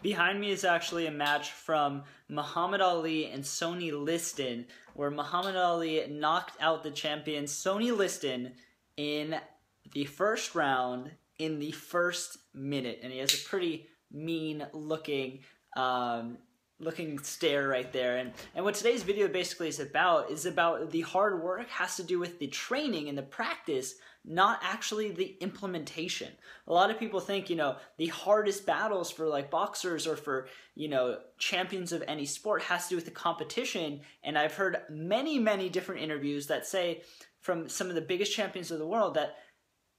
Behind me is actually a match from Muhammad Ali and Sonny Liston, where Muhammad Ali knocked out the champion Sonny Liston in the first round in the first minute. And he has a pretty mean looking stare right there. And what today's video basically is about the hard work has to do with the training and the practice, not actually the implementation. A lot of people think, the hardest battles for like boxers or for, champions of any sport has to do with the competition. And I've heard many, many different interviews that say from some of the biggest champions of the world that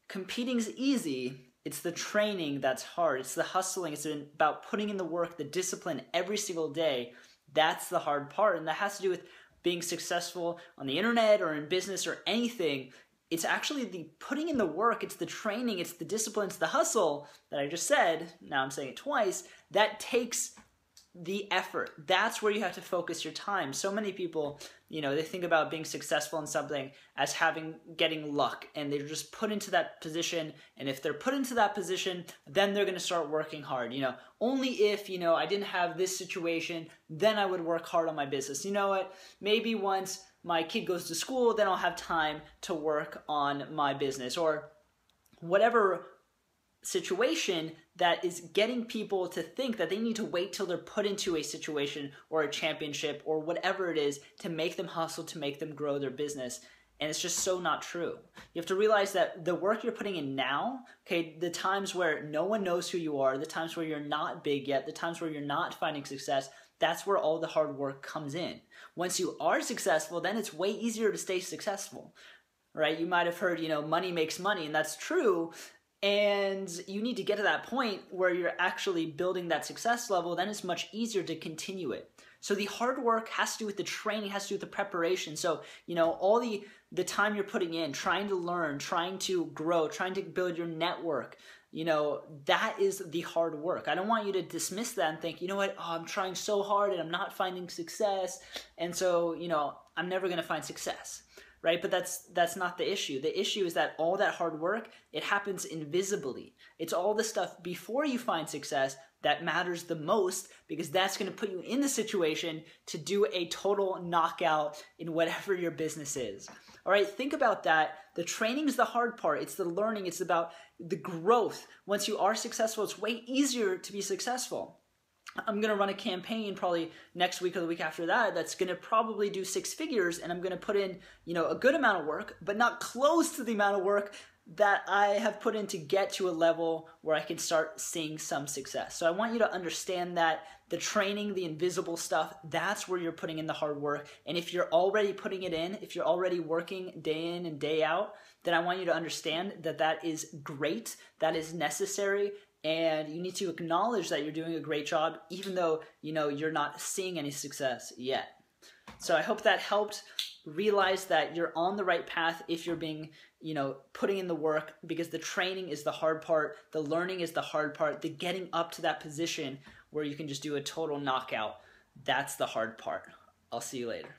competing's easy. It's the training that's hard. It's the hustling. It's about putting in the work, the discipline every single day. That's the hard part. And that has to do with being successful on the internet or in business or anything. It's actually the putting in the work. It's the training. It's the discipline. It's the hustle that I just said. Now I'm saying it twice. That takes the effort. That's where you have to focus your time. So many people, they think about being successful in something as getting luck, and they're just put into that position. And if they're put into that position, then they're going to start working hard. Only if, I didn't have this situation, then I would work hard on my business. You know what? Maybe once my kid goes to school, then I'll have time to work on my business, or whatever situation that is getting people to think that they need to wait till they're put into a situation or a championship or whatever it is to make them hustle, to make them grow their business. And it's just so not true. You have to realize that the work you're putting in now, the times where no one knows who you are, the times where you're not big yet, the times where you're not finding success, that's where all the hard work comes in. Once you are successful, then it's way easier to stay successful, right? You might have heard, money makes money, and that's true. And you need to get to that point where you're actually building that success level, then it's much easier to continue it. So the hard work has to do with the training, has to do with the preparation. So, all the time you're putting in, trying to learn, trying to grow, trying to build your network, that is the hard work. I don't want you to dismiss that and think, I'm trying so hard and I'm not finding success. And so, I'm never going to find success. Right? But that's not the issue. The issue is that all that hard work, it happens invisibly. It's all the stuff before you find success that matters the most, because that's going to put you in the situation to do a total knockout in whatever your business is. All right, think about that. The training is the hard part. It's the learning. It's about the growth. Once you are successful, it's way easier to be successful. I'm going to run a campaign probably next week or the week after that that's going to probably do 6 figures, and I'm going to put in, a good amount of work, but not close to the amount of work that I have put in to get to a level where I can start seeing some success. So I want you to understand that the training, the invisible stuff, that's where you're putting in the hard work. And if you're already putting it in, if you're already working day in and day out, then I want you to understand that that is great, that is necessary. And you need to acknowledge that you're doing a great job, even though, you're not seeing any success yet. So I hope that helped. Realize that you're on the right path if you're being, putting in the work, because the training is the hard part. The learning is the hard part. The getting up to that position where you can just do a total knockout, that's the hard part. I'll see you later.